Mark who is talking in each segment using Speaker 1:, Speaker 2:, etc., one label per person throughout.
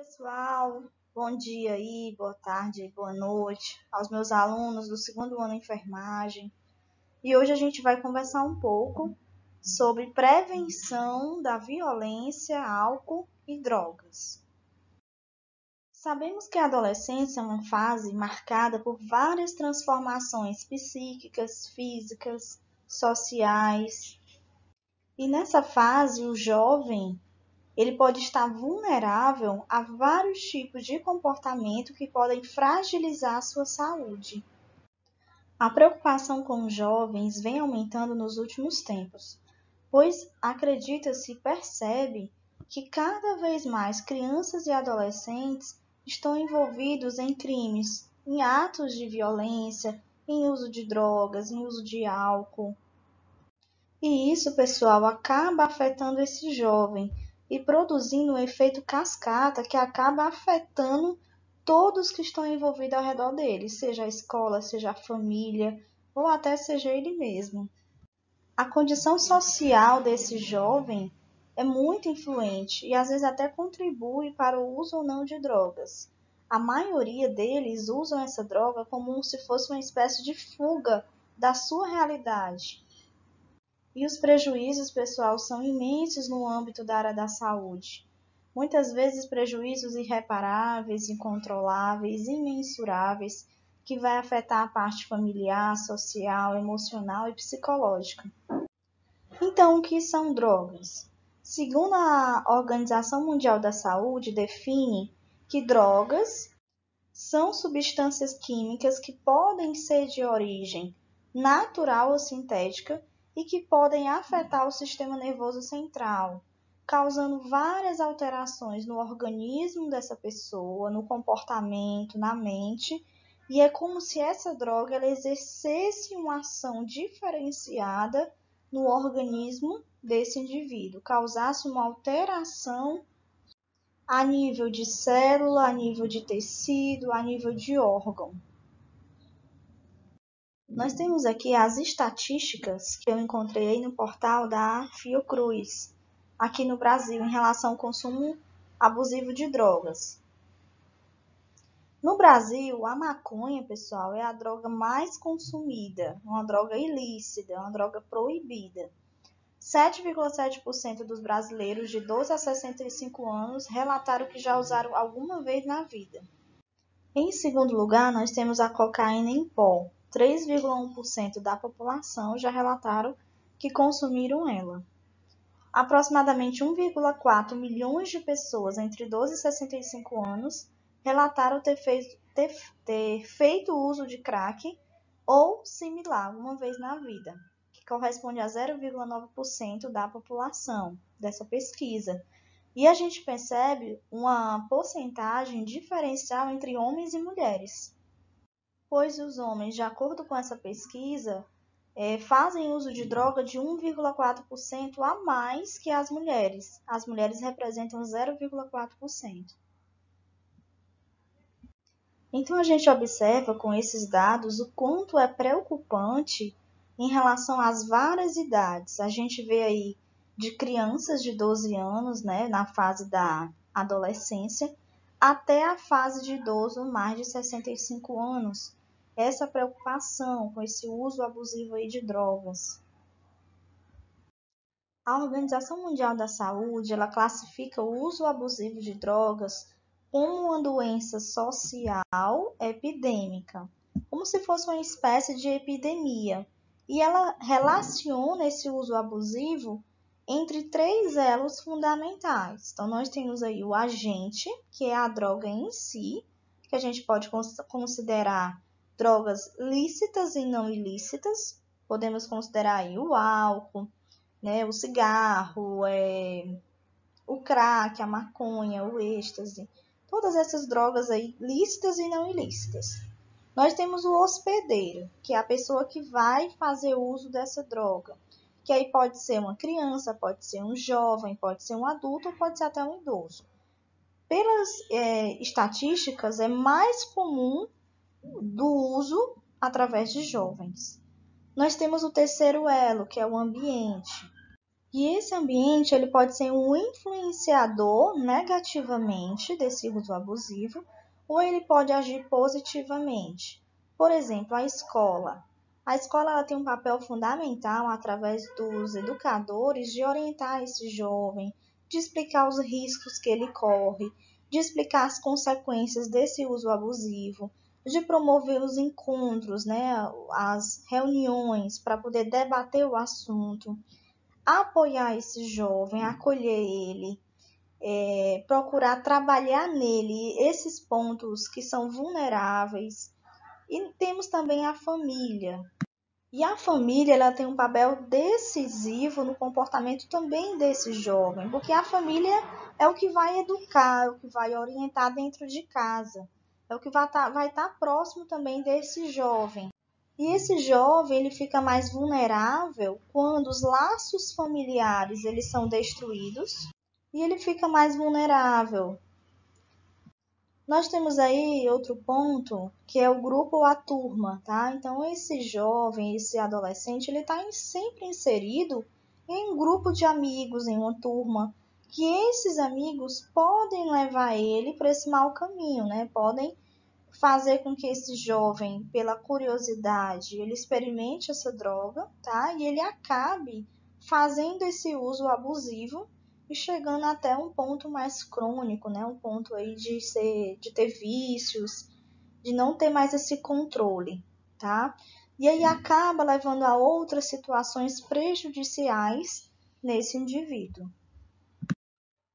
Speaker 1: pessoal, bom dia aí, boa tarde e boa noite aos meus alunos do segundo ano de enfermagem. E hoje a gente vai conversar um pouco sobre prevenção da violência, álcool e drogas. Sabemos que a adolescência é uma fase marcada por várias transformações psíquicas, físicas, sociais. E nessa fase, o jovem ele pode estar vulnerável a vários tipos de comportamento que podem fragilizar a sua saúde. A preocupação com os jovens vem aumentando nos últimos tempos, pois percebe que cada vez mais crianças e adolescentes estão envolvidos em crimes, em atos de violência, em uso de drogas, em uso de álcool. E isso, pessoal, acaba afetando esse jovem e produzindo um efeito cascata que acaba afetando todos que estão envolvidos ao redor dele, seja a escola, seja a família ou até seja ele mesmo. A condição social desse jovem é muito influente e às vezes até contribui para o uso ou não de drogas. A maioria deles usam essa droga como se fosse uma espécie de fuga da sua realidade. E os prejuízos, pessoal, são imensos no âmbito da área da saúde. Muitas vezes prejuízos irreparáveis, incontroláveis, imensuráveis, que vai afetar a parte familiar, social, emocional e psicológica. Então, o que são drogas? Segundo a Organização Mundial da Saúde, define que drogas são substâncias químicas que podem ser de origem natural ou sintética e que podem afetar o sistema nervoso central, causando várias alterações no organismo dessa pessoa, no comportamento, na mente, e é como se essa droga ela exercesse uma ação diferenciada no organismo desse indivíduo, causasse uma alteração a nível de célula, a nível de tecido, a nível de órgão. Nós temos aqui as estatísticas que eu encontrei aí no portal da Fiocruz, aqui no Brasil, em relação ao consumo abusivo de drogas. No Brasil, a maconha, pessoal, é a droga mais consumida, uma droga ilícita, uma droga proibida. 7,7% dos brasileiros de 12 a 65 anos relataram que já usaram alguma vez na vida. Em segundo lugar, nós temos a cocaína em pó. 3,1% da população já relataram que consumiram ela. Aproximadamente 1,4 milhões de pessoas entre 12 e 65 anos relataram ter feito uso de crack ou similar uma vez na vida, que corresponde a 0,9% da população dessa pesquisa. E a gente percebe uma porcentagem diferencial entre homens e mulheres, pois os homens, de acordo com essa pesquisa, fazem uso de droga de 1,4% a mais que as mulheres. As mulheres representam 0,4%. Então, a gente observa com esses dados o quanto é preocupante em relação às várias idades. A gente vê aí de crianças de 12 anos, né, na fase da adolescência, até a fase de idoso mais de 65 anos. Essa preocupação com esse uso abusivo aí de drogas. A Organização Mundial da Saúde, ela classifica o uso abusivo de drogas como uma doença social epidêmica, como se fosse uma espécie de epidemia. E ela relaciona esse uso abusivo entre 3 elos fundamentais. Então, nós temos aí o agente, que é a droga em si, que a gente pode considerar drogas lícitas e não ilícitas. Podemos considerar aí o álcool, né, o cigarro, o crack, a maconha, o êxtase. Todas essas drogas aí, lícitas e não ilícitas. Nós temos o hospedeiro, que é a pessoa que vai fazer uso dessa droga. Que aí pode ser uma criança, pode ser um jovem, pode ser um adulto, ou pode ser até um idoso. Pelas estatísticas, é mais comum do uso através de jovens. Nós temos o terceiro elo, que é o ambiente. E esse ambiente ele pode ser um influenciador negativamente desse uso abusivo, ou ele pode agir positivamente. Por exemplo, a escola. A escola ela tem um papel fundamental através dos educadores de orientar esse jovem, de explicar os riscos que ele corre, de explicar as consequências desse uso abusivo, de promover os encontros, né, as reuniões para poder debater o assunto, apoiar esse jovem, acolher ele, procurar trabalhar nele esses pontos que são vulneráveis. E temos também a família. E a família ela tem um papel decisivo no comportamento também desse jovem, porque a família é o que vai educar, é o que vai orientar dentro de casa, é o que vai estar próximo também desse jovem. E esse jovem ele fica mais vulnerável quando os laços familiares eles são destruídos e ele fica mais vulnerável. Nós temos aí outro ponto, que é o grupo ou a turma, tá? Então, esse jovem, esse adolescente, ele está sempre inserido em um grupo de amigos, em uma turma, que esses amigos podem levar ele para esse mau caminho, né? Podem fazer com que esse jovem, pela curiosidade, ele experimente essa droga, tá? E ele acabe fazendo esse uso abusivo e chegando até um ponto mais crônico, né? Um ponto aí de ter vícios, de não ter mais esse controle, tá? E aí acaba levando a outras situações prejudiciais nesse indivíduo.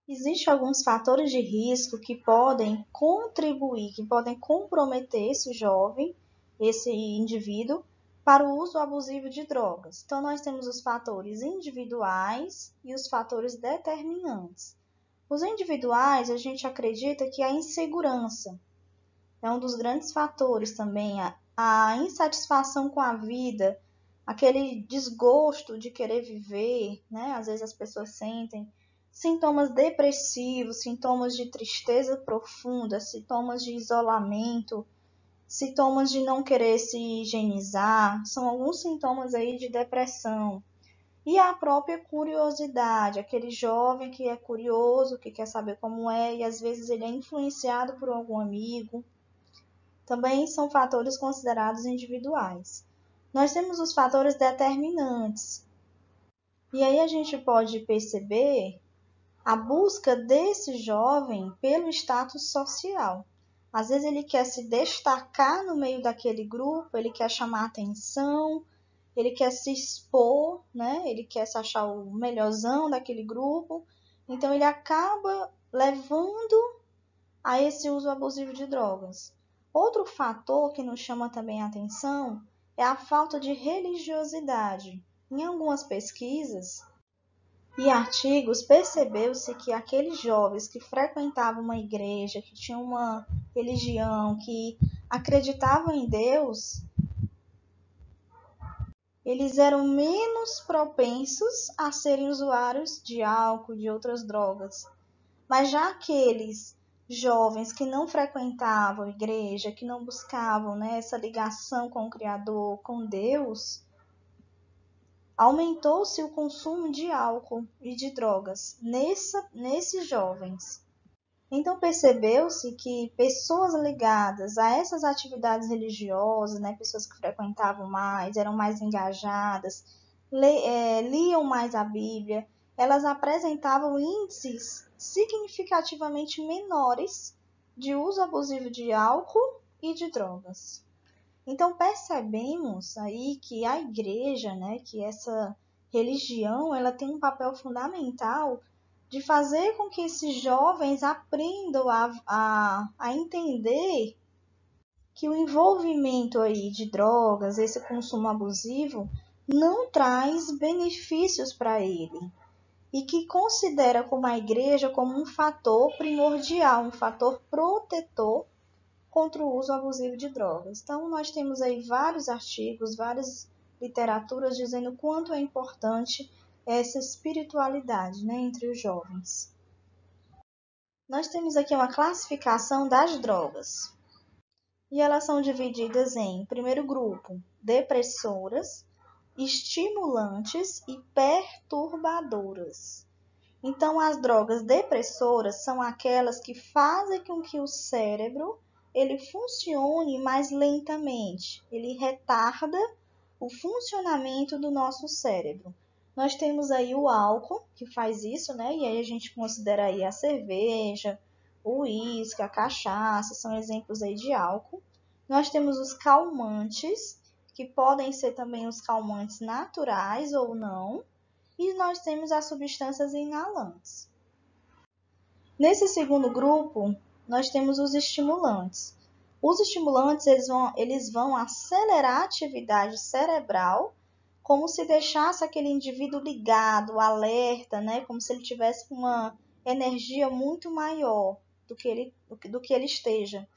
Speaker 1: Existem alguns fatores de risco que podem contribuir, que podem comprometer esse jovem, esse indivíduo, para o uso abusivo de drogas. Então, nós temos os fatores individuais e os fatores determinantes. Os individuais, a gente acredita que a insegurança é um dos grandes fatores também, a insatisfação com a vida, aquele desgosto de querer viver, né? Às vezes as pessoas sentem sintomas depressivos, sintomas de tristeza profunda, sintomas de isolamento, sintomas de não querer se higienizar, são alguns sintomas aí de depressão. E a própria curiosidade, aquele jovem que é curioso, que quer saber como é, e às vezes ele é influenciado por algum amigo, também são fatores considerados individuais. Nós temos os fatores determinantes. E aí a gente pode perceber a busca desse jovem pelo status social. Às vezes ele quer se destacar no meio daquele grupo, ele quer chamar atenção, ele quer se expor, né? Ele quer se achar o melhorzão daquele grupo. Então ele acaba levando a esse uso abusivo de drogas. Outro fator que nos chama também a atenção é a falta de religiosidade. Em algumas pesquisas e artigos, percebeu-se que aqueles jovens que frequentavam uma igreja, que tinham uma religião, que acreditavam em Deus, eles eram menos propensos a serem usuários de álcool, de outras drogas. Mas já aqueles jovens que não frequentavam a igreja, que não buscavam, né, essa ligação com o Criador, com Deus, aumentou-se o consumo de álcool e de drogas nesses jovens. Então percebeu-se que pessoas ligadas a essas atividades religiosas, né, pessoas que frequentavam mais, eram mais engajadas, liam mais a Bíblia, elas apresentavam índices significativamente menores de uso abusivo de álcool e de drogas. Então percebemos aí que a igreja, né, que essa religião, ela tem um papel fundamental de fazer com que esses jovens aprendam a entender que o envolvimento aí de drogas, esse consumo abusivo, não traz benefícios para ele e que considera como a igreja como um fator primordial, um fator protetor contra o uso abusivo de drogas. Então, nós temos aí vários artigos, várias literaturas dizendo o quanto é importante essa espiritualidade, né, entre os jovens. Nós temos aqui uma classificação das drogas. E elas são divididas em, primeiro grupo, depressoras, estimulantes e perturbadoras. Então, as drogas depressoras são aquelas que fazem com que o cérebro ele funcione mais lentamente, ele retarda o funcionamento do nosso cérebro. Nós temos aí o álcool, que faz isso, né? E aí a gente considera aí a cerveja, o uísque, a cachaça, são exemplos aí de álcool. Nós temos os calmantes, que podem ser também os calmantes naturais ou não. E nós temos as substâncias inalantes. Nesse segundo grupo, nós temos os estimulantes. Os estimulantes eles vão acelerar a atividade cerebral, como se deixasse aquele indivíduo ligado, alerta, né? Como se ele tivesse uma energia muito maior do que ele esteja.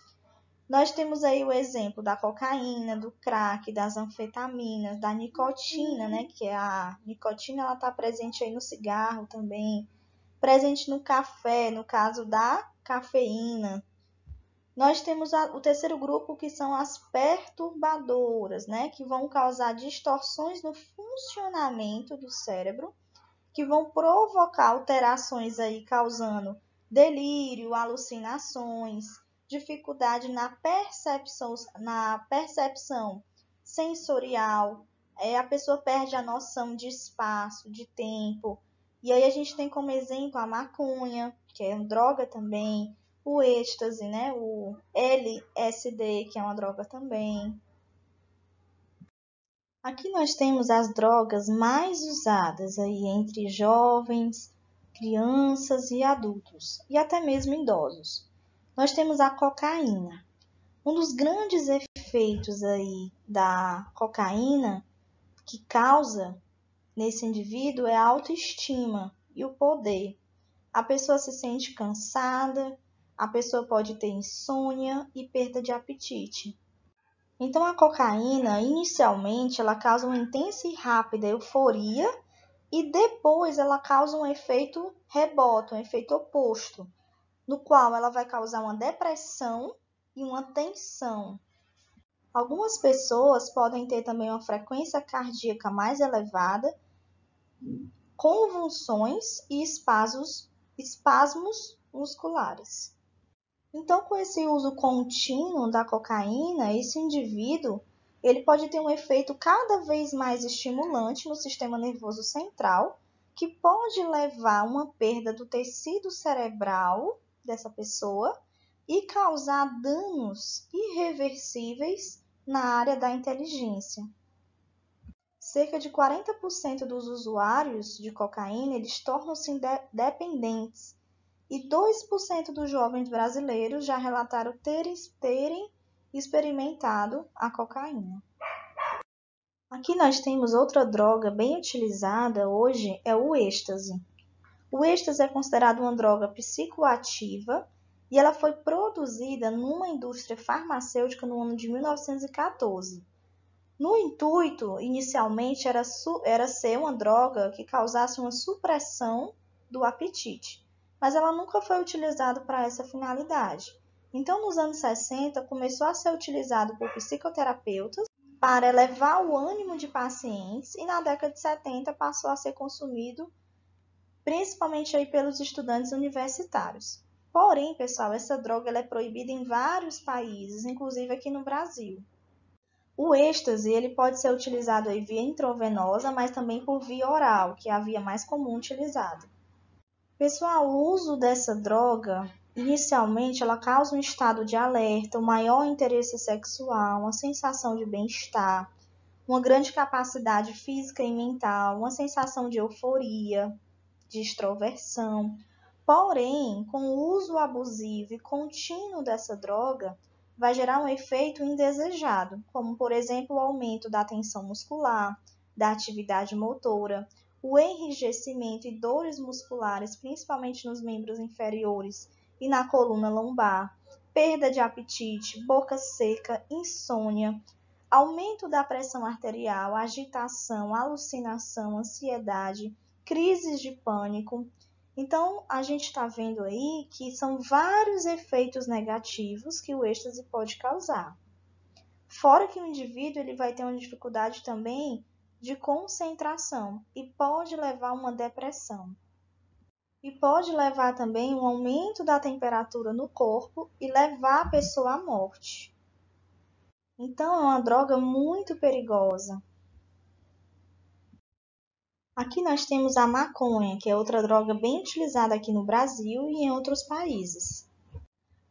Speaker 1: Nós temos aí o exemplo da cocaína, do crack, das anfetaminas, da nicotina, né? Que a nicotina ela está presente aí no cigarro também, presente no café, no caso da cafeína. Nós temos o terceiro grupo, que são as perturbadoras, né? Que vão causar distorções no funcionamento do cérebro, que vão provocar alterações aí, causando delírio, alucinações, dificuldade na percepção sensorial, a pessoa perde a noção de espaço, de tempo. E aí a gente tem como exemplo a maconha, que é uma droga também, o êxtase, né? O LSD, que é uma droga também. Aqui nós temos as drogas mais usadas aí entre jovens, crianças e adultos, e até mesmo idosos. Nós temos a cocaína. Um dos grandes efeitos aí da cocaína que causa nesse indivíduo é a autoestima e o poder. A pessoa se sente cansada, a pessoa pode ter insônia e perda de apetite. Então, a cocaína, inicialmente, ela causa uma intensa e rápida euforia e depois ela causa um efeito rebote, um efeito oposto, no qual ela vai causar uma depressão e uma tensão. Algumas pessoas podem ter também uma frequência cardíaca mais elevada, convulsões e espasmos musculares. Então, com esse uso contínuo da cocaína, esse indivíduo ele pode ter um efeito cada vez mais estimulante no sistema nervoso central, que pode levar a uma perda do tecido cerebral dessa pessoa e causar danos irreversíveis na área da inteligência. Cerca de 40% dos usuários de cocaína eles tornam-se dependentes e 2% dos jovens brasileiros já relataram terem experimentado a cocaína. Aqui nós temos outra droga bem utilizada hoje, é o êxtase. O êxtase é considerado uma droga psicoativa e ela foi produzida numa indústria farmacêutica no ano de 1914. No intuito, inicialmente, era ser uma droga que causasse uma supressão do apetite, mas ela nunca foi utilizada para essa finalidade. Então, nos anos 60, começou a ser utilizado por psicoterapeutas para elevar o ânimo de pacientes e na década de 70 passou a ser consumido principalmente aí pelos estudantes universitários. Porém, pessoal, essa droga ela é proibida em vários países, inclusive aqui no Brasil. O êxtase ele pode ser utilizado aí via intravenosa, mas também por via oral, que é a via mais comum utilizada. Pessoal, o uso dessa droga, inicialmente, ela causa um estado de alerta, um maior interesse sexual, uma sensação de bem-estar, uma grande capacidade física e mental, uma sensação de euforia, de extroversão. Porém, com o uso abusivo e contínuo dessa droga, vai gerar um efeito indesejado, como, por exemplo, o aumento da tensão muscular, da atividade motora, o enrijecimento e dores musculares, principalmente nos membros inferiores e na coluna lombar, perda de apetite, boca seca, insônia, aumento da pressão arterial, agitação, alucinação, ansiedade, crises de pânico. Então, a gente está vendo aí que são vários efeitos negativos que o êxtase pode causar. Fora que o indivíduo ele vai ter uma dificuldade também de concentração e pode levar a uma depressão. E pode levar também um aumento da temperatura no corpo e levar a pessoa à morte. Então, é uma droga muito perigosa. Aqui nós temos a maconha, que é outra droga bem utilizada aqui no Brasil e em outros países.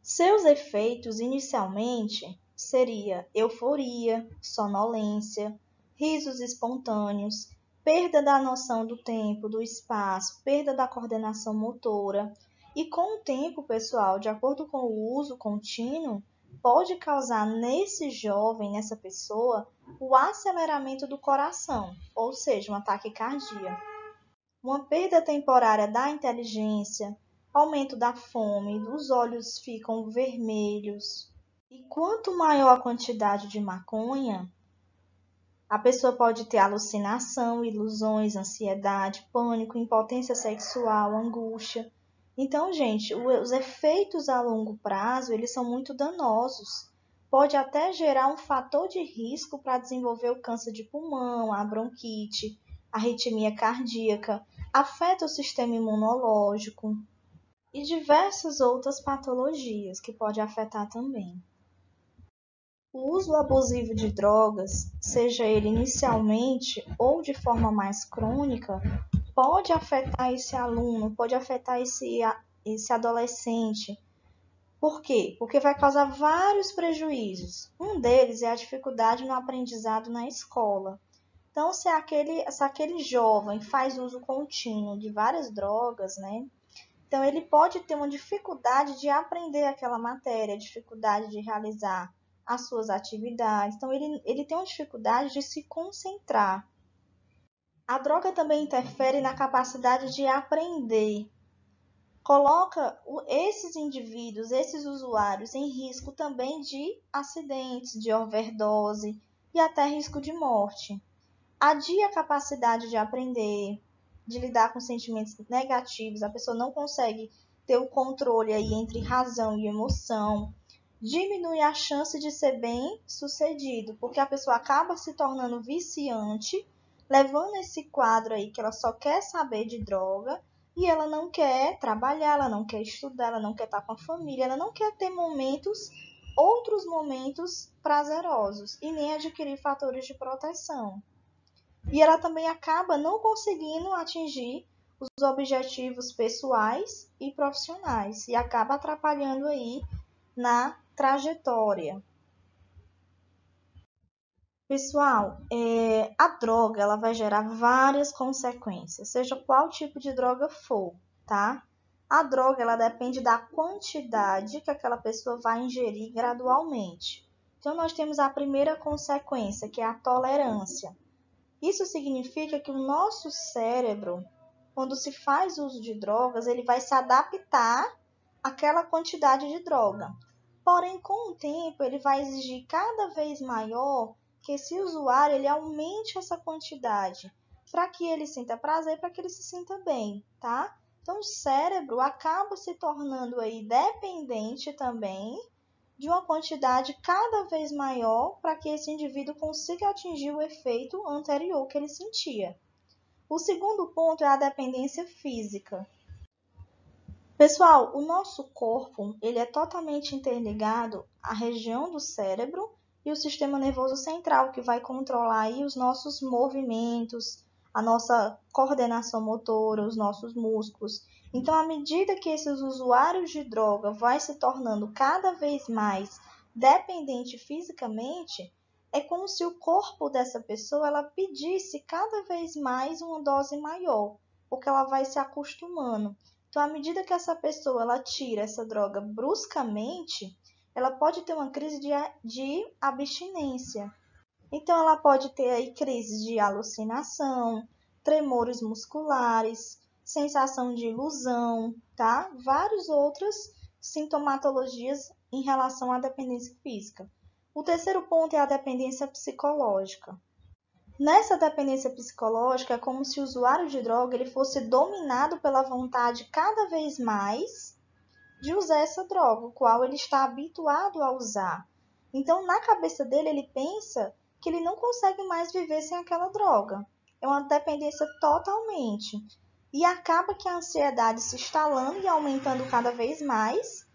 Speaker 1: Seus efeitos, inicialmente, seria euforia, sonolência, risos espontâneos, perda da noção do tempo, do espaço, perda da coordenação motora. E com o tempo, pessoal, de acordo com o uso contínuo, pode causar nesse jovem, nessa pessoa, o aceleramento do coração, ou seja, uma taquicardia. Uma perda temporária da inteligência, aumento da fome, os olhos ficam vermelhos. E quanto maior a quantidade de maconha, a pessoa pode ter alucinação, ilusões, ansiedade, pânico, impotência sexual, angústia. Então, gente, os efeitos a longo prazo, eles são muito danosos. Pode até gerar um fator de risco para desenvolver o câncer de pulmão, a bronquite, a arritmia cardíaca, afeta o sistema imunológico e diversas outras patologias que pode afetar também. O uso abusivo de drogas, seja ele inicialmente ou de forma mais crônica, pode afetar esse aluno, pode afetar esse adolescente. Por quê? Porque vai causar vários prejuízos. Um deles é a dificuldade no aprendizado na escola. Então, se aquele jovem faz uso contínuo de várias drogas, né? Então, ele pode ter uma dificuldade de aprender aquela matéria, dificuldade de realizar as suas atividades. Então, ele tem uma dificuldade de se concentrar. A droga também interfere na capacidade de aprender. Coloca esses indivíduos, esses usuários, em risco também de acidentes, de overdose e até risco de morte. Adia a capacidade de aprender, de lidar com sentimentos negativos, a pessoa não consegue ter o controle aí entre razão e emoção, diminui a chance de ser bem sucedido, porque a pessoa acaba se tornando viciante, levando esse quadro aí que ela só quer saber de droga e ela não quer trabalhar, ela não quer estudar, ela não quer estar com a família, ela não quer ter outros momentos prazerosos e nem adquirir fatores de proteção. E ela também acaba não conseguindo atingir os objetivos pessoais e profissionais e acaba atrapalhando aí na trajetória. Pessoal, a droga ela vai gerar várias consequências, seja qual tipo de droga for, tá? A droga ela depende da quantidade que aquela pessoa vai ingerir gradualmente. Então, nós temos a primeira consequência, que é a tolerância. Isso significa que o nosso cérebro, quando se faz uso de drogas, ele vai se adaptar àquela quantidade de droga. Porém, com o tempo, ele vai exigir cada vez maior que esse usuário ele aumente essa quantidade para que ele sinta prazer, para que ele se sinta bem, tá? Então, o cérebro acaba se tornando aí dependente também de uma quantidade cada vez maior para que esse indivíduo consiga atingir o efeito anterior que ele sentia. O segundo ponto é a dependência física. Pessoal, o nosso corpo ele é totalmente interligado à região do cérebro e o sistema nervoso central, que vai controlar aí os nossos movimentos, a nossa coordenação motora, os nossos músculos. Então, à medida que esses usuários de droga vai se tornando cada vez mais dependente fisicamente, é como se o corpo dessa pessoa ela pedisse cada vez mais uma dose maior, porque ela vai se acostumando. Então, à medida que essa pessoa ela tira essa droga bruscamente, ela pode ter uma crise de abstinência. Então, ela pode ter aí crises de alucinação, tremores musculares, sensação de ilusão, tá? Várias outras sintomatologias em relação à dependência física. O terceiro ponto é a dependência psicológica. Nessa dependência psicológica, é como se o usuário de droga ele fosse dominado pela vontade cada vez mais de usar essa droga, o qual ele está habituado a usar. Então, na cabeça dele, ele pensa que ele não consegue mais viver sem aquela droga. É uma dependência totalmente. E acaba que a ansiedade se instalando e aumentando cada vez mais.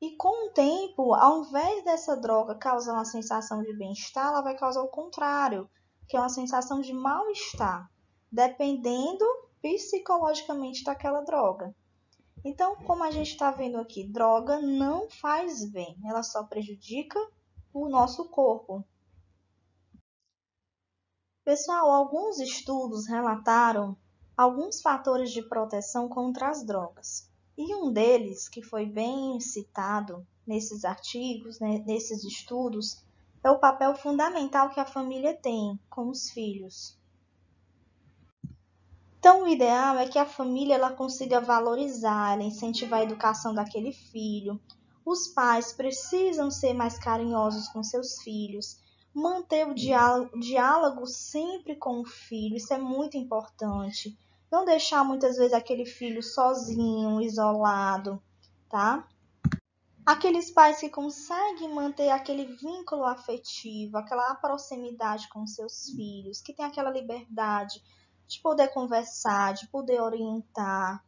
Speaker 1: E com o tempo, ao invés dessa droga causar uma sensação de bem-estar, ela vai causar o contrário, que é uma sensação de mal-estar, dependendo psicologicamente daquela droga. Então, como a gente está vendo aqui, droga não faz bem, ela só prejudica o nosso corpo. Pessoal, alguns estudos relataram alguns fatores de proteção contra as drogas. E um deles, que foi bem citado nesses artigos, né, nesses estudos, é o papel fundamental que a família tem com os filhos. Então, o ideal é que a família ela consiga valorizar, ela incentivar a educação daquele filho. Os pais precisam ser mais carinhosos com seus filhos, manter o diálogo sempre com o filho, isso é muito importante. Não deixar muitas vezes aquele filho sozinho, isolado, tá? Aqueles pais que conseguem manter aquele vínculo afetivo, aquela proximidade com seus filhos, que tem aquela liberdade de poder conversar, de poder orientar,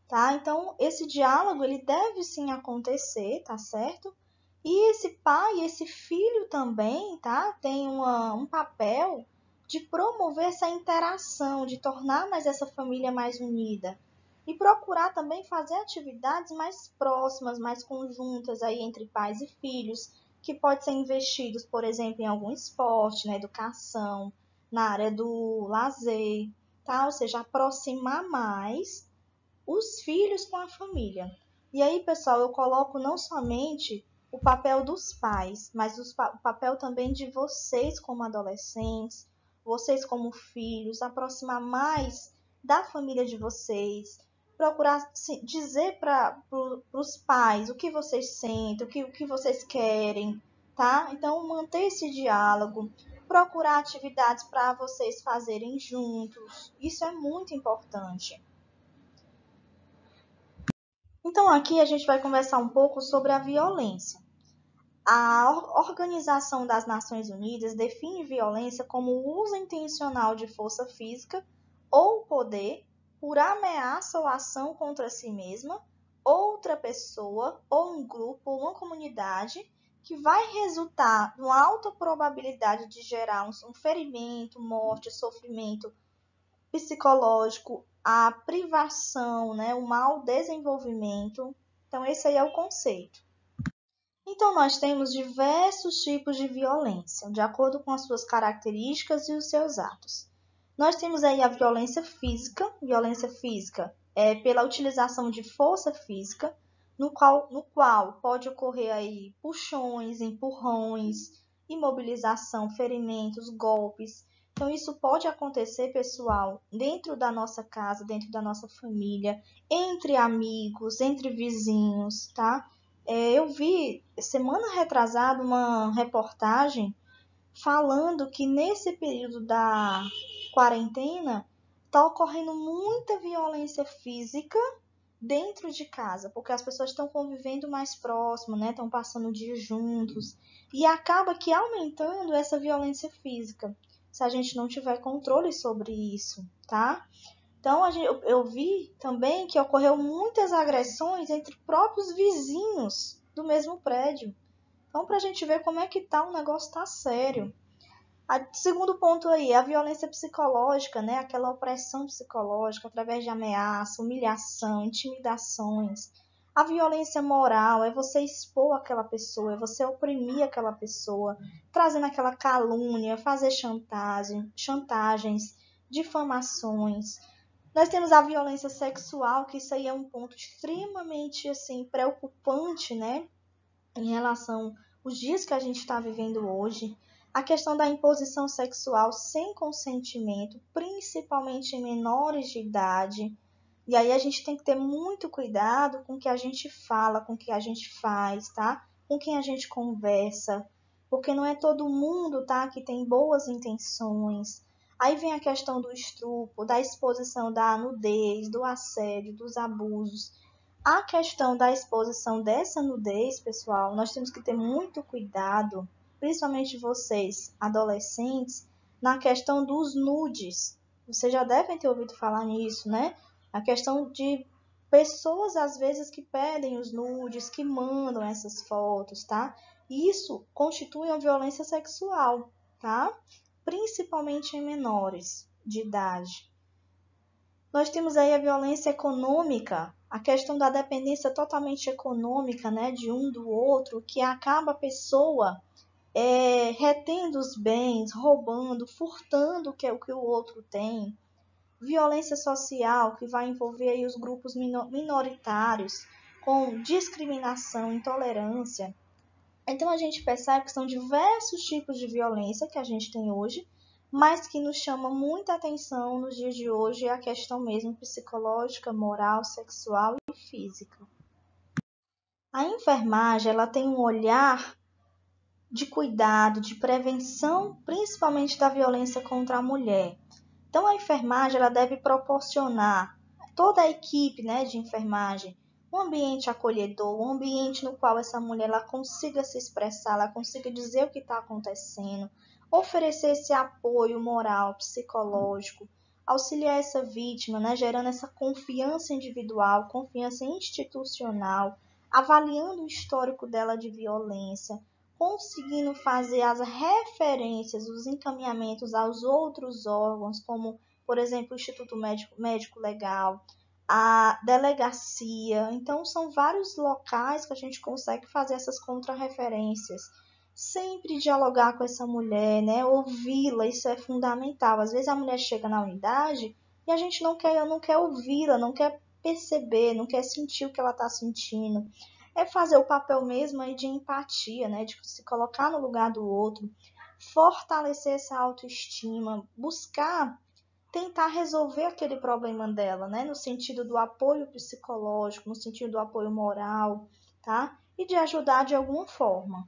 Speaker 1: tá? Então, esse diálogo, ele deve sim acontecer, tá certo? E esse pai, esse filho também, tá? Tem um papel de promover essa interação, de tornar mais essa família mais unida. E procurar também fazer atividades mais próximas, mais conjuntas aí entre pais e filhos, que pode ser investidos, por exemplo, em algum esporte, na educação, na área do lazer, tá? Ou seja, aproximar mais os filhos com a família. E aí, pessoal, eu coloco não somente o papel dos pais, mas o papel também de vocês como adolescentes, vocês como filhos, aproximar mais da família de vocês, procurar dizer para os pais o que vocês sentem, o que vocês querem, tá? Então, manter esse diálogo, procurar atividades para vocês fazerem juntos, isso é muito importante. Então, aqui a gente vai conversar um pouco sobre a violência. A Organização das Nações Unidas define violência como o uso intencional de força física ou poder por ameaça ou ação contra si mesma, outra pessoa ou um grupo ou uma comunidade que vai resultar numa alta probabilidade de gerar um ferimento, morte, sofrimento psicológico, a privação, né, o mau desenvolvimento. Então, esse aí é o conceito. Então, nós temos diversos tipos de violência, de acordo com as suas características e os seus atos. Nós temos aí a violência física é pela utilização de força física, no qual pode ocorrer aí puxões, empurrões, imobilização, ferimentos, golpes. Então, isso pode acontecer, pessoal, dentro da nossa casa, dentro da nossa família, entre amigos, entre vizinhos, tá? Eu vi semana retrasada uma reportagem falando que nesse período da quarentena está ocorrendo muita violência física dentro de casa, porque as pessoas estão convivendo mais próximo, né? Estão passando o dia juntos e acaba que aumentando essa violência física, se a gente não tiver controle sobre isso, tá? Então, eu vi também que ocorreu muitas agressões entre próprios vizinhos do mesmo prédio. Então, para a gente ver como é que tá, o negócio tá sério. Segundo ponto aí, a violência psicológica, né? Aquela opressão psicológica através de ameaça, humilhação, intimidações. A violência moral é você expor aquela pessoa, é você oprimir aquela pessoa, trazendo aquela calúnia, fazer chantagens, difamações. Nós temos a violência sexual, que isso aí é um ponto extremamente assim, preocupante, né? Em relação aos dias que a gente está vivendo hoje. A questão da imposição sexual sem consentimento, principalmente em menores de idade. E aí a gente tem que ter muito cuidado com o que a gente fala, com o que a gente faz, tá? Com quem a gente conversa. Porque não é todo mundo, tá, que tem boas intenções. Aí vem a questão do estupro, da exposição da nudez, do assédio, dos abusos. A questão da exposição dessa nudez, pessoal, nós temos que ter muito cuidado, principalmente vocês, adolescentes, na questão dos nudes. Vocês já devem ter ouvido falar nisso, né? A questão de pessoas, às vezes, que pedem os nudes, que mandam essas fotos, tá? Isso constitui uma violência sexual, tá? Principalmente em menores de idade. Nós temos aí a violência econômica, a questão da dependência totalmente econômica, né, de um do outro, que acaba a pessoa retendo os bens, roubando, furtando o que o outro tem. Violência social, que vai envolver aí os grupos minoritários, com discriminação, intolerância. Então a gente percebe que são diversos tipos de violência que a gente tem hoje, mas que nos chama muita atenção nos dias de hoje é a questão mesmo psicológica, moral, sexual e física. A enfermagem, ela tem um olhar de cuidado, de prevenção, principalmente da violência contra a mulher. Então a enfermagem, ela deve proporcionar toda a equipe, né, de enfermagem um ambiente acolhedor, um ambiente no qual essa mulher ela consiga se expressar, ela consiga dizer o que está acontecendo, oferecer esse apoio moral, psicológico, auxiliar essa vítima, né, gerando essa confiança individual, confiança institucional, avaliando o histórico dela de violência, conseguindo fazer as referências, os encaminhamentos aos outros órgãos, como, por exemplo, o Instituto Médico Legal, a delegacia. Então, são vários locais que a gente consegue fazer essas contrarreferências. Sempre dialogar com essa mulher, né? Ouvi-la, isso é fundamental. Às vezes a mulher chega na unidade e a gente não quer ouvi-la, não quer perceber, não quer sentir o que ela está sentindo. É fazer o papel mesmo aí de empatia, né? De se colocar no lugar do outro, fortalecer essa autoestima, buscar tentar resolver aquele problema dela, né? No sentido do apoio psicológico, no sentido do apoio moral, tá? E de ajudar de alguma forma.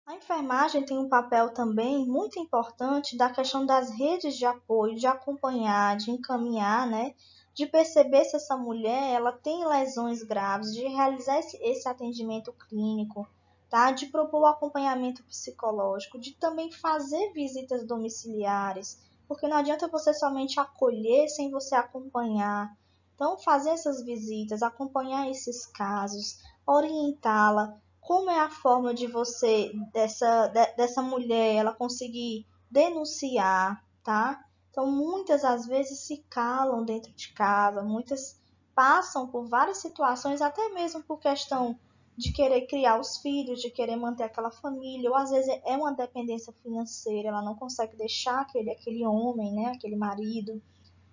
Speaker 1: A enfermagem tem um papel também muito importante da questão das redes de apoio, de acompanhar, de encaminhar, né? De perceber se essa mulher ela tem lesões graves, de realizar esse atendimento clínico, tá? De propor o acompanhamento psicológico, de também fazer visitas domiciliares, porque não adianta você somente acolher sem você acompanhar. Então, fazer essas visitas, acompanhar esses casos, orientá-la, como é a forma de você, dessa mulher, ela conseguir denunciar, tá? Então, muitas às vezes se calam dentro de casa, muitas passam por várias situações, até mesmo por questão de querer criar os filhos, de querer manter aquela família, ou às vezes é uma dependência financeira, ela não consegue deixar aquele homem, né, aquele marido,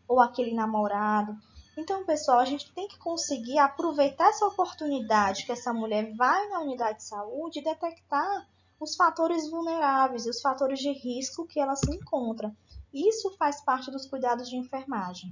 Speaker 1: ou aquele namorado. Então, pessoal, a gente tem que conseguir aproveitar essa oportunidade que essa mulher vai na unidade de saúde e detectar os fatores vulneráveis, os fatores de risco que ela se encontra. Isso faz parte dos cuidados de enfermagem.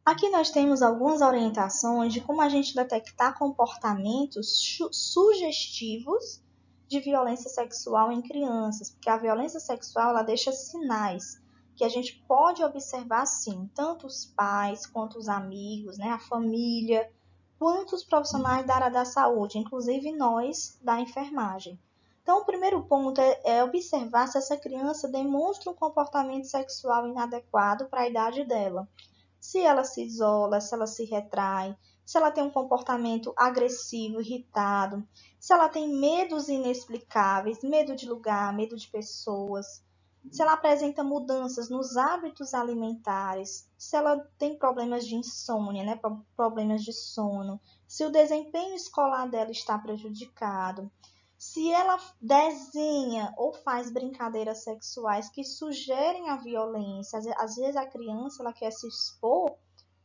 Speaker 1: Aqui nós temos algumas orientações de como a gente detectar comportamentos sugestivos de violência sexual em crianças, porque a violência sexual ela deixa sinais que a gente pode observar sim, tanto os pais quanto os amigos, né, a família, quanto os profissionais da área da saúde, inclusive nós da enfermagem. Então, o primeiro ponto é observar se essa criança demonstra um comportamento sexual inadequado para a idade dela. Se ela se isola, se ela se retrai, se ela tem um comportamento agressivo, irritado, se ela tem medos inexplicáveis, medo de lugar, medo de pessoas, se ela apresenta mudanças nos hábitos alimentares, se ela tem problemas de insônia, né, problemas de sono, se o desempenho escolar dela está prejudicado, se ela desenha ou faz brincadeiras sexuais que sugerem a violência, às vezes a criança ela quer se expor,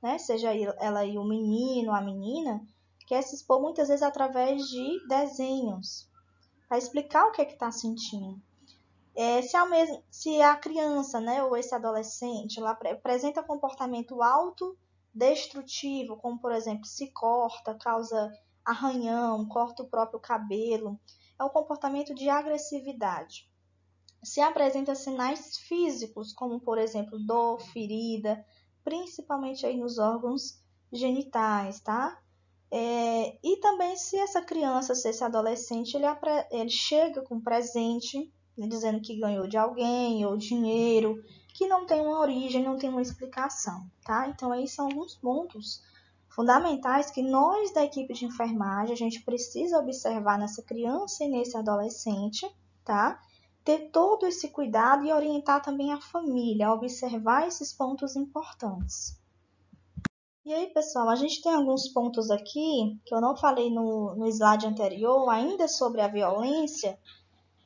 Speaker 1: né, seja ela aí o menino, a menina, quer se expor muitas vezes através de desenhos, para explicar o que está sentindo. Se a criança, né, ou esse adolescente, ela apresenta comportamento autodestrutivo, como por exemplo, se corta, causa arranhão, corta o próprio cabelo, é um comportamento de agressividade. Se apresenta sinais físicos, como por exemplo, dor, ferida, principalmente aí nos órgãos genitais, tá? E também se essa criança, se esse adolescente, ele chega com presente, né, dizendo que ganhou de alguém, ou dinheiro, que não tem uma origem, não tem uma explicação, tá? Então, aí são alguns pontos fundamentais que nós da equipe de enfermagem, a gente precisa observar nessa criança e nesse adolescente, tá? Ter todo esse cuidado e orientar também a família a observar esses pontos importantes. E aí, pessoal, a gente tem alguns pontos aqui que eu não falei no slide anterior, ainda sobre a violência,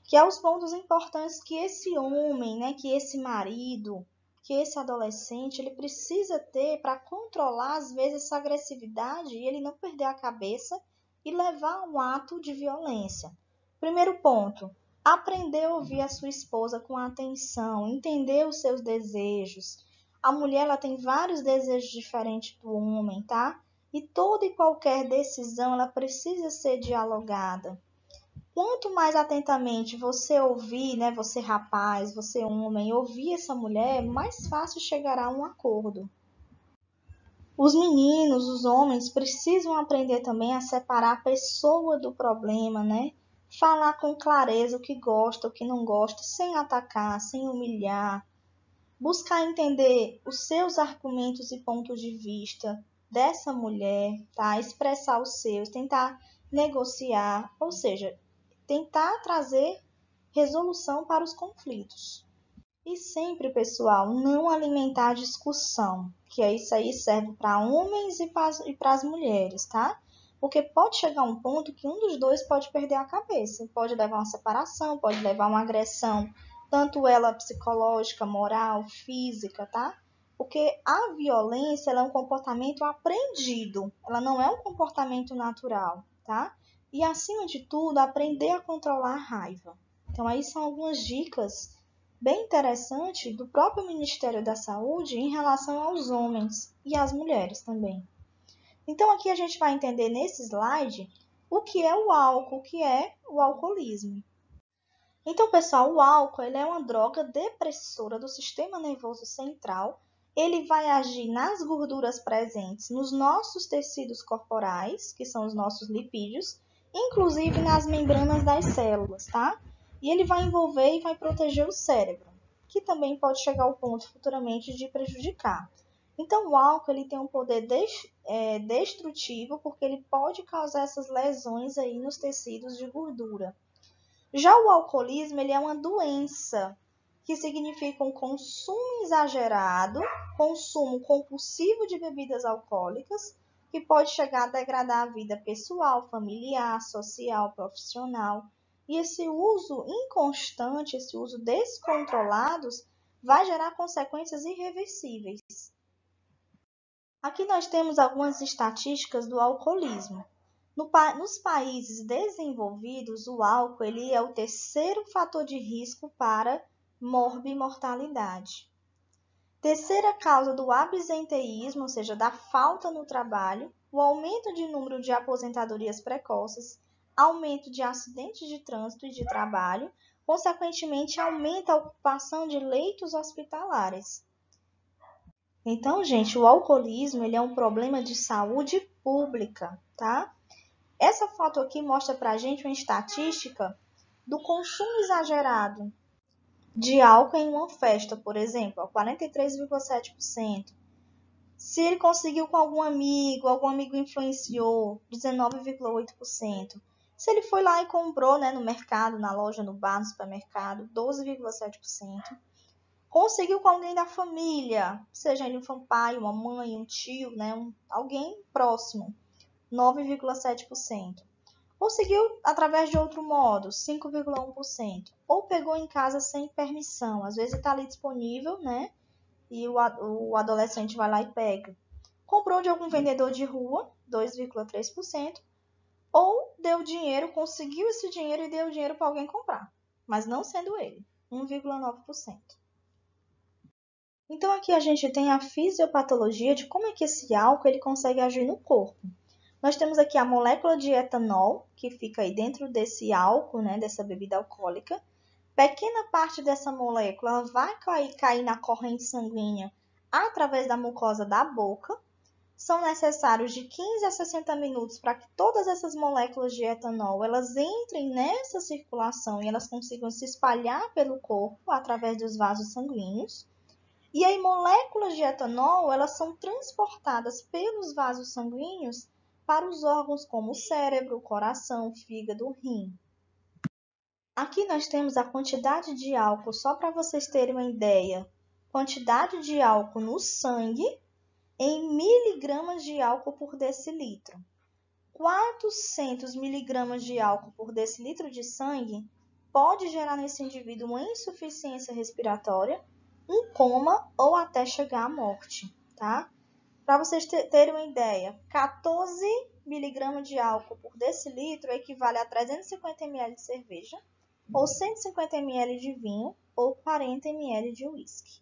Speaker 1: que é os pontos importantes que esse homem, né, que esse marido, que esse adolescente, ele precisa ter para controlar, às vezes, essa agressividade e ele não perder a cabeça e levar a um ato de violência. Primeiro ponto, aprender a ouvir a sua esposa com atenção, entender os seus desejos. A mulher, ela tem vários desejos diferentes do homem, tá? E toda e qualquer decisão, ela precisa ser dialogada. Quanto mais atentamente você ouvir, né, você rapaz, você homem, ouvir essa mulher, mais fácil chegará a um acordo. Os meninos, os homens, precisam aprender também a separar a pessoa do problema, né? Falar com clareza o que gosta, o que não gosta, sem atacar, sem humilhar. Buscar entender os seus argumentos e pontos de vista dessa mulher, tá? Expressar os seus, tentar negociar, ou seja, tentar trazer resolução para os conflitos. E sempre, pessoal, não alimentar discussão, que isso aí serve para homens e para as mulheres, tá? Porque pode chegar um ponto que um dos dois pode perder a cabeça, pode levar a uma separação, pode levar a uma agressão, tanto ela psicológica, moral, física, tá? Porque a violência, ela é um comportamento aprendido, ela não é um comportamento natural, tá? E, acima de tudo, aprender a controlar a raiva. Então, aí são algumas dicas bem interessantes do próprio Ministério da Saúde em relação aos homens e às mulheres também. Então, aqui a gente vai entender nesse slide o que é o álcool, o que é o alcoolismo. Então, pessoal, o álcool ele é uma droga depressora do sistema nervoso central. Ele vai agir nas gorduras presentes nos nossos tecidos corporais, que são os nossos lipídios, inclusive nas membranas das células, tá? E ele vai envolver e vai proteger o cérebro, que também pode chegar ao ponto futuramente de prejudicar. Então, o álcool ele tem um poder destrutivo, porque ele pode causar essas lesões aí nos tecidos de gordura. Já o alcoolismo ele é uma doença, que significa um consumo exagerado, consumo compulsivo de bebidas alcoólicas, que pode chegar a degradar a vida pessoal, familiar, social, profissional. E esse uso inconstante, esse uso descontrolado, vai gerar consequências irreversíveis. Aqui nós temos algumas estatísticas do alcoolismo. Nos países desenvolvidos, o álcool ele é o terceiro fator de risco para morbimortalidade. Terceira causa do absenteísmo, ou seja, da falta no trabalho, o aumento de número de aposentadorias precoces, aumento de acidentes de trânsito e de trabalho, consequentemente aumenta a ocupação de leitos hospitalares. Então, gente, o alcoolismo ele é um problema de saúde pública, tá? Essa foto aqui mostra pra gente uma estatística do consumo exagerado de álcool em uma festa, por exemplo, 43,7%. Se ele conseguiu com algum amigo influenciou, 19,8%. Se ele foi lá e comprou, né, no mercado, na loja, no bar, no supermercado, 12,7%. Conseguiu com alguém da família, seja ele um pai, uma mãe, um tio, né, alguém próximo, 9,7%. Conseguiu através de outro modo, 5,1%. Ou pegou em casa sem permissão. Às vezes está ali disponível, né? E o adolescente vai lá e pega. Comprou de algum vendedor de rua, 2,3%. Ou deu dinheiro, conseguiu esse dinheiro e deu dinheiro para alguém comprar. Mas não sendo ele, 1,9%. Então aqui a gente tem a fisiopatologia de como é que esse álcool ele consegue agir no corpo. Nós temos aqui a molécula de etanol, que fica aí dentro desse álcool, né, dessa bebida alcoólica. Pequena parte dessa molécula vai cair na corrente sanguínea através da mucosa da boca. São necessários de 15 a 60 minutos para que todas essas moléculas de etanol elas entrem nessa circulação e elas consigam se espalhar pelo corpo através dos vasos sanguíneos. E aí moléculas de etanol elas são transportadas pelos vasos sanguíneos para os órgãos como o cérebro, o coração, o fígado, o rim. Aqui nós temos a quantidade de álcool, só para vocês terem uma ideia. Quantidade de álcool no sangue em miligramas de álcool por decilitro. 400 miligramas de álcool por decilitro de sangue pode gerar nesse indivíduo uma insuficiência respiratória, um coma ou até chegar à morte, tá? Para vocês terem uma ideia, 14 miligramas de álcool por decilitro equivale a 350 ml de cerveja, ou 150 ml de vinho, ou 40 ml de uísque.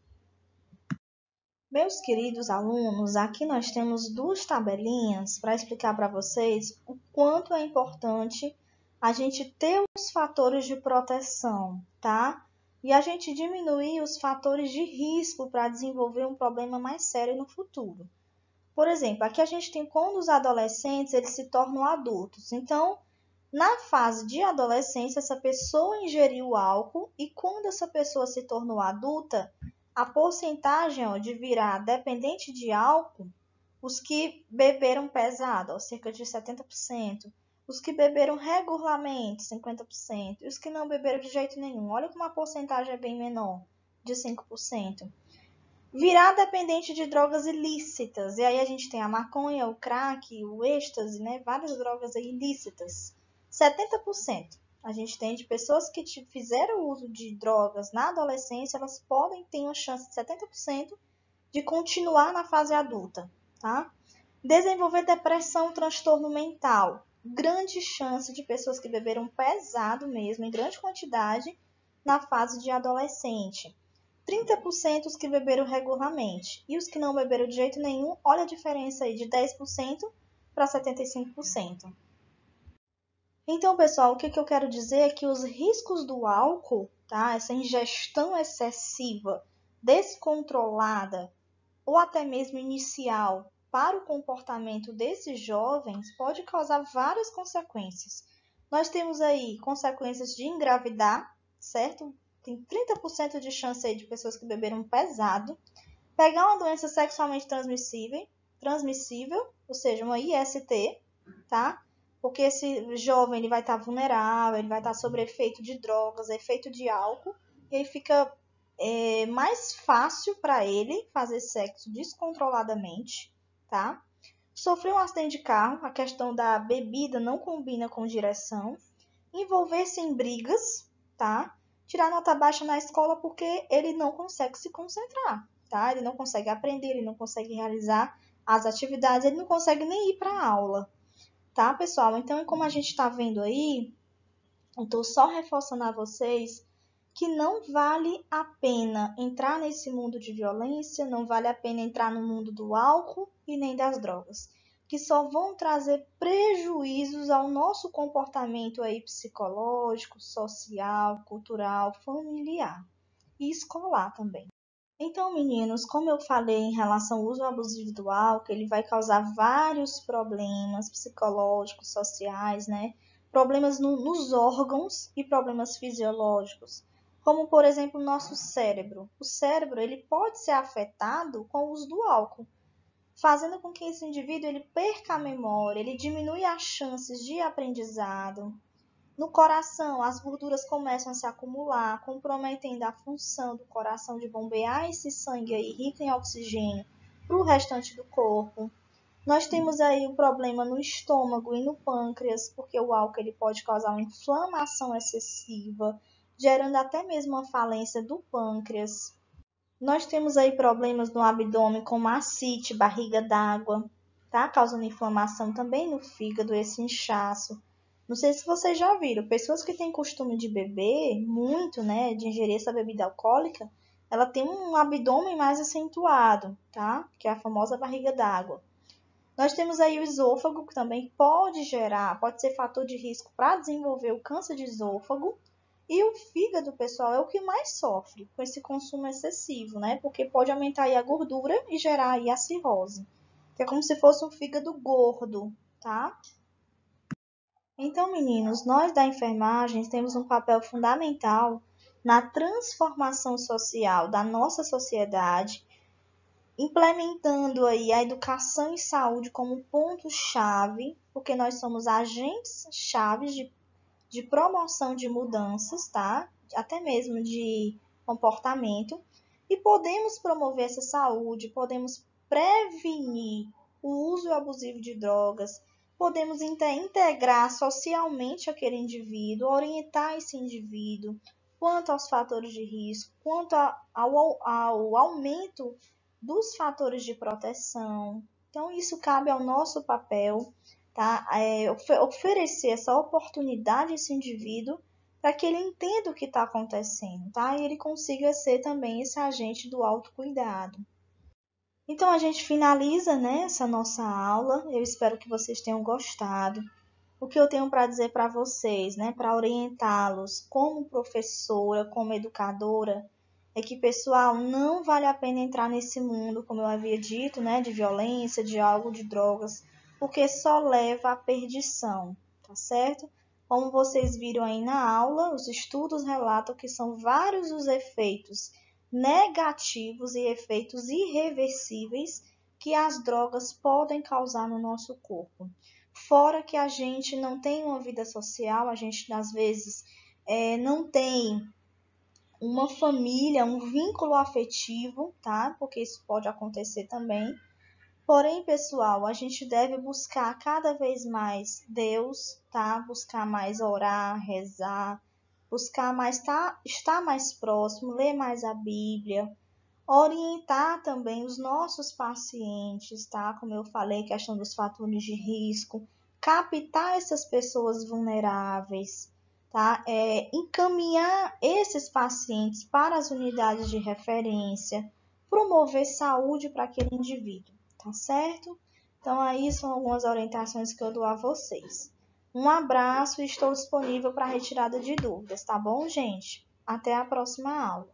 Speaker 1: Meus queridos alunos, aqui nós temos duas tabelinhas para explicar para vocês o quanto é importante a gente ter os fatores de proteção, tá? E a gente diminuir os fatores de risco para desenvolver um problema mais sério no futuro. Por exemplo, aqui a gente tem quando os adolescentes eles se tornam adultos. Então, na fase de adolescência, essa pessoa ingeriu álcool e quando essa pessoa se tornou adulta, a porcentagem de virar dependente de álcool, os que beberam pesado, cerca de 70%, os que beberam regularmente, 50%, e os que não beberam de jeito nenhum, olha como a porcentagem é bem menor, de 5%. Virar dependente de drogas ilícitas, e aí a gente tem a maconha, o crack, o êxtase, né? Várias drogas ilícitas. 70%. A gente tem de pessoas que fizeram uso de drogas na adolescência, elas podem ter uma chance de 70% de continuar na fase adulta, tá? Desenvolver depressão, transtorno mental. Grande chance de pessoas que beberam pesado mesmo, em grande quantidade, na fase de adolescente. 30% os que beberam regularmente. E os que não beberam de jeito nenhum, olha a diferença aí de 10% para 75%. Então, pessoal, o que eu quero dizer é que os riscos do álcool, tá? Essa ingestão excessiva, descontrolada ou até mesmo inicial para o comportamento desses jovens pode causar várias consequências. Nós temos aí consequências de engravidar, certo? Tem 30% de chance aí de pessoas que beberam pesado, pegar uma doença sexualmente transmissível, ou seja, uma IST, tá? Porque esse jovem ele vai estar vulnerável, ele vai estar sob efeito de drogas, efeito de álcool, e aí fica mais fácil para ele fazer sexo descontroladamente, tá? Sofrer um acidente de carro, a questão da bebida não combina com direção, envolver-se em brigas, tá? Tirar nota baixa na escola porque ele não consegue se concentrar, tá? Ele não consegue aprender, ele não consegue realizar as atividades, ele não consegue nem ir para a aula, tá, pessoal? Então, como a gente está vendo aí, eu estou só reforçando a vocês que não vale a pena entrar nesse mundo de violência, não vale a pena entrar no mundo do álcool e nem das drogas, que só vão trazer prejuízos ao nosso comportamento aí psicológico, social, cultural, familiar e escolar também. Então, meninos, como eu falei em relação ao uso abusivo do álcool, ele vai causar vários problemas psicológicos, sociais, né? Problemas nos órgãos e problemas fisiológicos, como, por exemplo, o nosso cérebro. O cérebro ele pode ser afetado com o uso do álcool, fazendo com que esse indivíduo ele perca a memória, ele diminui as chances de aprendizado. No coração, as gorduras começam a se acumular, comprometendo a função do coração de bombear esse sangue aí rico em oxigênio para o restante do corpo. Nós temos aí um problema no estômago e no pâncreas, porque o álcool ele pode causar uma inflamação excessiva, gerando até mesmo uma falência do pâncreas. Nós temos aí problemas no abdômen, como ascite, barriga d'água, tá? Causando inflamação também no fígado, esse inchaço. Não sei se vocês já viram, pessoas que têm costume de beber muito, né, de ingerir essa bebida alcoólica, ela tem um abdômen mais acentuado, tá? Que é a famosa barriga d'água. Nós temos aí o esôfago, que também pode ser fator de risco para desenvolver o câncer de esôfago. E o fígado, pessoal, é o que mais sofre com esse consumo excessivo, né? Porque pode aumentar aí a gordura e gerar aí a cirrose. que é como se fosse um fígado gordo, tá? Então, meninos, nós da enfermagem temos um papel fundamental na transformação social da nossa sociedade, implementando aí a educação em saúde como ponto-chave, porque nós somos agentes chaves de promoção de mudanças, tá? Até mesmo de comportamento, e podemos promover essa saúde, podemos prevenir o uso abusivo de drogas, podemos integrar socialmente aquele indivíduo, orientar esse indivíduo quanto aos fatores de risco, quanto ao aumento dos fatores de proteção. Então, isso cabe ao nosso papel, tá? Oferecer essa oportunidade a esse indivíduo para que ele entenda o que está acontecendo, tá? E ele consiga ser também esse agente do autocuidado. Então a gente finaliza, né, essa nossa aula. Eu espero que vocês tenham gostado. O que eu tenho para dizer para vocês, né, para orientá-los como professora, como educadora, é que, pessoal, não vale a pena entrar nesse mundo, como eu havia dito, né, de violência, de álcool, de drogas, porque só leva à perdição, tá certo? Como vocês viram aí na aula, os estudos relatam que são vários os efeitos negativos e efeitos irreversíveis que as drogas podem causar no nosso corpo. Fora que a gente não tem uma vida social, a gente às vezes não tem uma família, um vínculo afetivo, tá? Porque isso pode acontecer também. Porém, pessoal, a gente deve buscar cada vez mais Deus, tá? Buscar mais orar, rezar, buscar mais estar mais próximo, ler mais a Bíblia, orientar também os nossos pacientes, tá? Como eu falei, questão dos fatores de risco, captar essas pessoas vulneráveis, tá? Encaminhar esses pacientes para as unidades de referência, promover saúde para aquele indivíduo, tá certo? Então, aí são algumas orientações que eu dou a vocês. Um abraço e estou disponível para retirada de dúvidas, tá bom, gente? Até a próxima aula.